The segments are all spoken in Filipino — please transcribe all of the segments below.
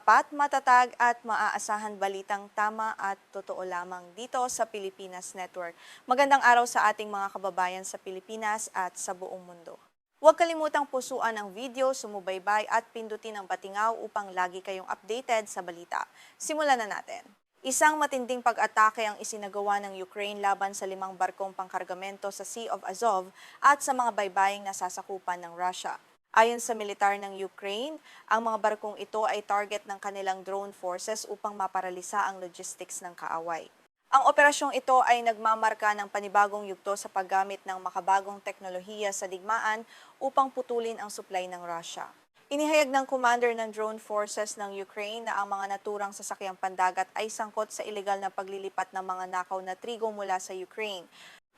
tapat, matatag at maaasahan balitang tama at totoo lamang dito sa Pilipinas Network. Magandang araw sa ating mga kababayan sa Pilipinas at sa buong mundo. Huwag kalimutang pusuan ang video, sumubaybay at pindutin ang batingaw upang lagi kayong updated sa balita. Simulan na natin. Isang matinding pag-atake ang isinagawa ng Ukraine laban sa 5 barkong pangkargamento sa Sea of Azov at sa mga baybaying nasasakupan ng Russia. Ayon sa militar ng Ukraine, ang mga barkong ito ay target ng kanilang drone forces upang maparalisa ang logistics ng kaaway. Ang operasyong ito ay nagmamarka ng panibagong yugto sa paggamit ng makabagong teknolohiya sa digmaan upang putulin ang supply ng Russia. Inihayag ng commander ng drone forces ng Ukraine na ang mga naturang sasakyang pandagat ay sangkot sa ilegal na paglilipat ng mga nakaw na trigo mula sa Ukraine.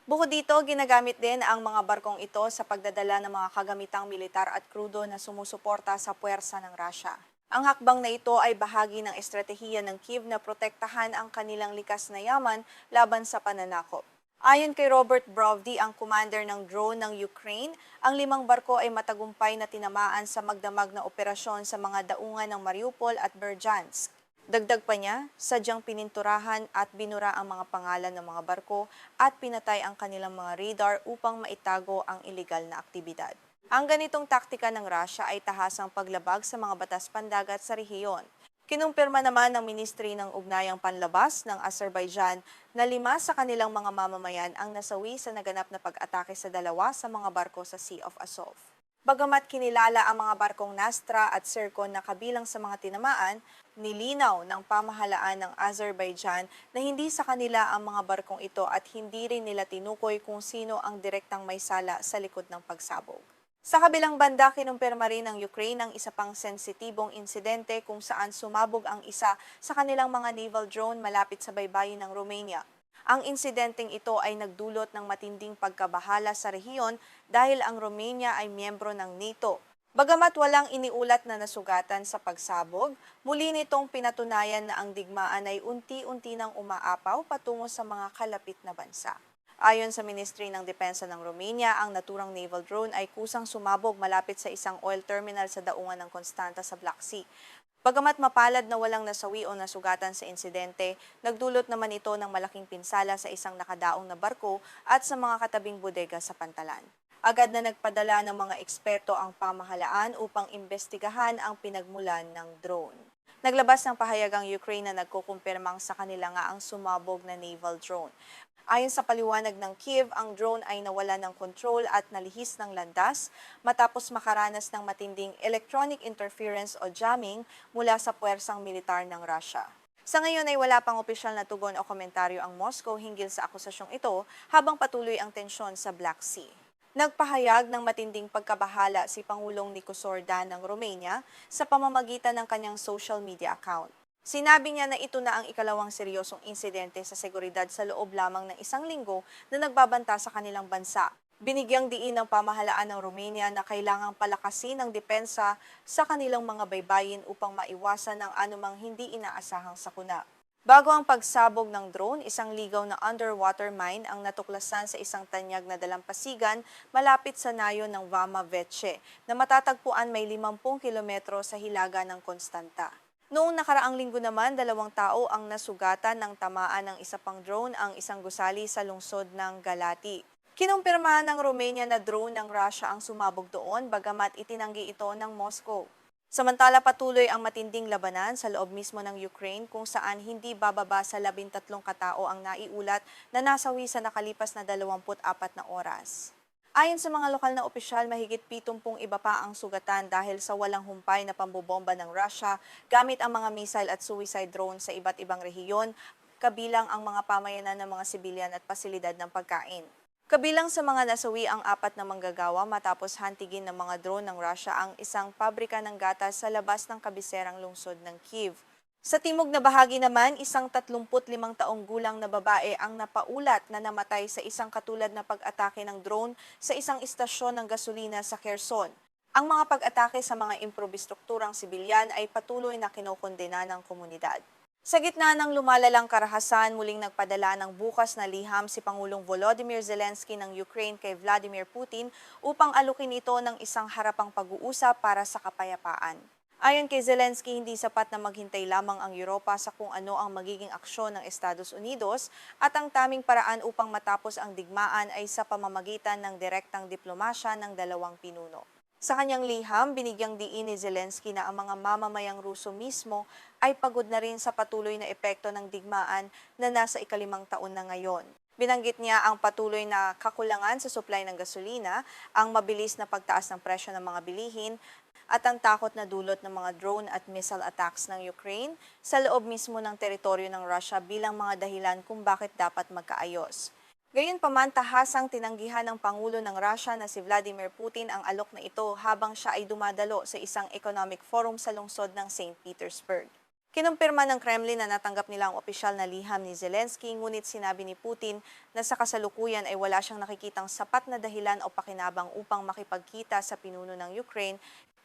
Bukod dito, ginagamit din ang mga barkong ito sa pagdadala ng mga kagamitang militar at krudo na sumusuporta sa puwersa ng Russia. Ang hakbang na ito ay bahagi ng estratehiya ng Kyiv na protektahan ang kanilang likas na yaman laban sa pananakop. Ayon kay Robert Brovdi, ang commander ng drone ng Ukraine, ang 5 barko ay matagumpay na tinamaan sa magdamag na operasyon sa mga daungan ng Mariupol at Berdyansk. Dagdag pa niya, sadyang pininturahan at binura ang mga pangalan ng mga barko at pinatay ang kanilang mga radar upang maitago ang ilegal na aktibidad. Ang ganitong taktika ng Russia ay tahasang paglabag sa mga batas pandagat sa rehiyon. Kinumpirma naman ng Ministry ng Ugnayang Panlabas ng Azerbaijan na 5 sa kanilang mga mamamayan ang nasawi sa naganap na pag-atake sa 2 sa mga barko sa Sea of Azov. Bagamat kinilala ang mga barkong Nastra at Zircon na kabilang sa mga tinamaan, nilinaw ng pamahalaan ng Azerbaijan na hindi sa kanila ang mga barkong ito at hindi rin nila tinukoy kung sino ang direktang may sala sa likod ng pagsabog. Sa kabilang banda, kinumpirma rin ng Ukraine ang isa pang sensitibong insidente kung saan sumabog ang isa sa kanilang mga naval drone malapit sa baybayin ng Romania. Ang insidenteng ito ay nagdulot ng matinding pagkabahala sa rehiyon dahil ang Romania ay miyembro ng NATO. Bagamat walang iniulat na nasugatan sa pagsabog, muli nitong pinatunayan na ang digmaan ay unti-unti nang umaapaw patungo sa mga kalapit na bansa. Ayon sa Ministry ng Depensa ng Romania, ang naturang naval drone ay kusang sumabog malapit sa isang oil terminal sa daungan ng Constanta sa Black Sea. Bagamat mapalad na walang nasawi o nasugatan sa insidente, nagdulot naman ito ng malaking pinsala sa isang nakadaong na barko at sa mga katabing bodega sa Pantalan. Agad na nagpadala ng mga eksperto ang pamahalaan upang imbestigahan ang pinagmulan ng drone. Naglabas ng pahayag ang Ukraine na nagkukumpirmang sa kanila nga ang sumabog na naval drone. Ayon sa paliwanag ng Kyiv, ang drone ay nawala ng kontrol at nalihis ng landas matapos makaranas ng matinding electronic interference o jamming mula sa puwersang militar ng Russia. Sa ngayon ay wala pang opisyal na tugon o komentaryo ang Moscow hinggil sa akusasyong ito habang patuloy ang tensyon sa Black Sea. Nagpahayag ng matinding pagkabahala si Pangulong Nicolae Ciudadan ng Romania sa pamamagitan ng kanyang social media account. Sinabi niya na ito na ang ikalawang seryosong insidente sa seguridad sa loob lamang ng 1 linggo na nagbabanta sa kanilang bansa. Binigyang diin ng pamahalaan ng Romania na kailangang palakasin ang depensa sa kanilang mga baybayin upang maiwasan ang anumang hindi inaasahang sakuna. Bago ang pagsabog ng drone, isang ligaw na underwater mine ang natuklasan sa isang tanyag na dalampasigan malapit sa nayo ng Vama Veche na matatagpuan may 50 kilometro sa hilaga ng Constanta. Noong nakaraang linggo naman, 2 tao ang nasugatan ng tamaan ng isa pang drone ang isang gusali sa lungsod ng Galati. Kinumpirmahan ng Romania na drone ng Russia ang sumabog doon bagamat itinanggi ito ng Moscow. Samantala patuloy ang matinding labanan sa loob mismo ng Ukraine kung saan hindi bababa sa 13 katao ang naiulat na nasawi sa nakalipas na 24 na oras. Ayon sa mga lokal na opisyal, mahigit 70 iba pa ang sugatan dahil sa walang humpay na pambobomba ng Russia gamit ang mga missile at suicide drone sa iba't ibang rehiyon, kabilang ang mga pamayanan ng mga sibilyan at pasilidad ng pagkain. Kabilang sa mga nasawi ang 4 na manggagawa matapos hantigin ng mga drone ng Russia ang isang pabrika ng gatas sa labas ng kabiserang lungsod ng Kyiv. Sa timog na bahagi naman, isang 35 taong gulang na babae ang napaulat na namatay sa isang katulad na pag-atake ng drone sa isang istasyon ng gasolina sa Kherson. Ang mga pag-atake sa mga improbistrukturang sibilyan ay patuloy na kinokondena ng komunidad. Sa gitna ng lumalalang karahasan, muling nagpadala ng bukas na liham si Pangulong Volodymyr Zelensky ng Ukraine kay Vladimir Putin upang alukin ito ng isang harapang pag-uusap para sa kapayapaan. Ayon kay Zelensky, hindi sapat na maghintay lamang ang Europa sa kung ano ang magiging aksyon ng Estados Unidos at ang taming paraan upang matapos ang digmaan ay sa pamamagitan ng direktang diplomasya ng dalawang pinuno. Sa kanyang liham, binigyang diin ni Zelensky na ang mga mamamayang Ruso mismo ay pagod na rin sa patuloy na epekto ng digmaan na nasa ikalimang taon na ngayon. Binanggit niya ang patuloy na kakulangan sa supply ng gasolina, ang mabilis na pagtaas ng presyo ng mga bilihin, at ang takot na dulot ng mga drone at missile attacks ng Ukraine sa loob mismo ng teritoryo ng Russia bilang mga dahilan kung bakit dapat magkaayos. Gayunpaman, tahasang tinanggihan ng Pangulo ng Russia na si Vladimir Putin ang alok na ito habang siya ay dumadalo sa isang economic forum sa lungsod ng St. Petersburg. Kinumpirma ng Kremlin na natanggap nila ang opisyal na liham ni Zelensky, ngunit sinabi ni Putin na sa kasalukuyan ay wala siyang nakikitang sapat na dahilan o pakinabang upang makipagkita sa pinuno ng Ukraine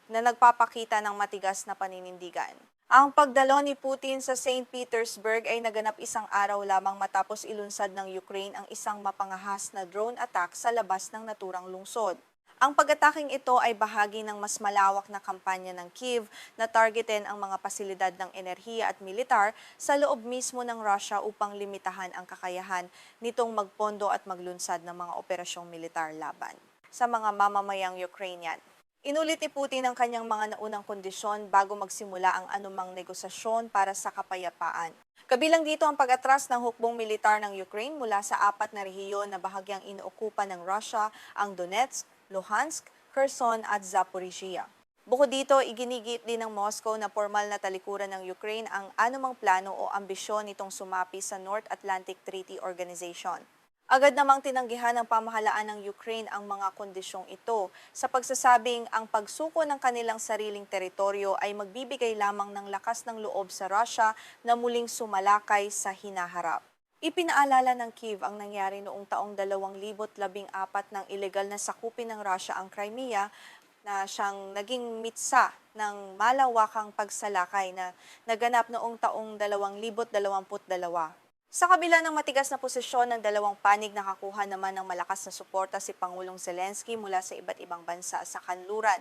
na nagpapakita ng matigas na paninindigan. Ang pagdalo ni Putin sa St. Petersburg ay naganap isang araw lamang matapos ilunsad ng Ukraine ang isang mapangahas na drone attack sa labas ng naturang lungsod. Ang pag-ataking ito ay bahagi ng mas malawak na kampanya ng Kyiv na targetin ang mga pasilidad ng enerhiya at militar sa loob mismo ng Russia upang limitahan ang kakayahan nitong magpondo at maglunsad ng mga operasyong militar laban sa mga mamamayang Ukrainian. Inulit ni Putin ang kanyang mga naunang kondisyon bago magsimula ang anumang negosasyon para sa kapayapaan. Kabilang dito ang pag-atras ng hukbong militar ng Ukraine mula sa 4 na rehiyon na bahagyang inookupa ng Russia, ang Donetsk, Luhansk, Kherson at Zaporizhia. Bukod dito, iginigit din ng Moscow na formal na talikuran ng Ukraine ang anumang plano o ambisyon nitong sumapi sa North Atlantic Treaty Organization. Agad namang tinanggihan ng pamahalaan ng Ukraine ang mga kondisyong ito sa pagsasabing ang pagsuko ng kanilang sariling teritoryo ay magbibigay lamang ng lakas ng loob sa Russia na muling sumalakay sa hinaharap. Ipinaalala ng Kyiv ang nangyari noong taong 2014 nang ilegal na sakupin ng Russia ang Crimea na siyang naging mitsa ng malawakang pagsalakay na naganap noong taong 2022. Sa kabila ng matigas na posisyon ng dalawang panig, nakakuha naman ng malakas na suporta si Pangulong Zelensky mula sa iba't ibang bansa sa kanluran.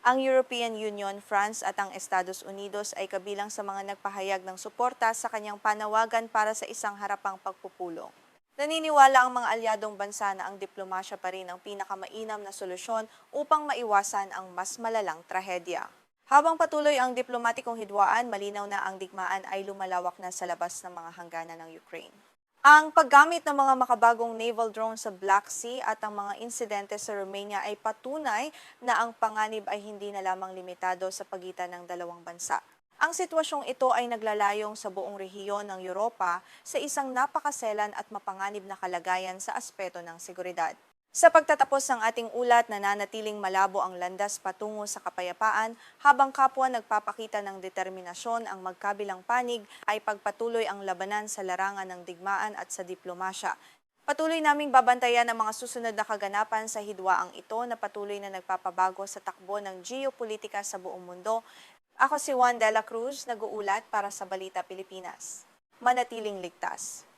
Ang European Union, France at ang Estados Unidos ay kabilang sa mga nagpahayag ng suporta sa kanyang panawagan para sa isang harapang pagpupulong. Naniniwala ang mga alyadong bansa na ang diplomasya pa rin ang pinakamainam na solusyon upang maiwasan ang mas malalang trahedya. Habang patuloy ang diplomatikong hidwaan, malinaw na ang digmaan ay lumalawak na sa labas ng mga hangganan ng Ukraine. Ang paggamit ng mga makabagong naval drone sa Black Sea at ang mga insidente sa Romania ay patunay na ang panganib ay hindi na lamang limitado sa pagitan ng dalawang bansa. Ang sitwasyong ito ay naglalayong sa buong rehiyon ng Europa sa isang napakaselan at mapanganib na kalagayan sa aspeto ng seguridad. Sa pagtatapos ng ating ulat, nananatiling malabo ang landas patungo sa kapayapaan habang kapwa nagpapakita ng determinasyon ang magkabilang panig ay pagpatuloy ang labanan sa larangan ng digmaan at sa diplomasya. Patuloy naming babantayan ang mga susunod na kaganapan sa hidwaang ito na patuloy na nagpapabago sa takbo ng geopolitika sa buong mundo. Ako si Juan de la Cruz, nag-uulat para sa Balita Pilipinas. Manatiling ligtas.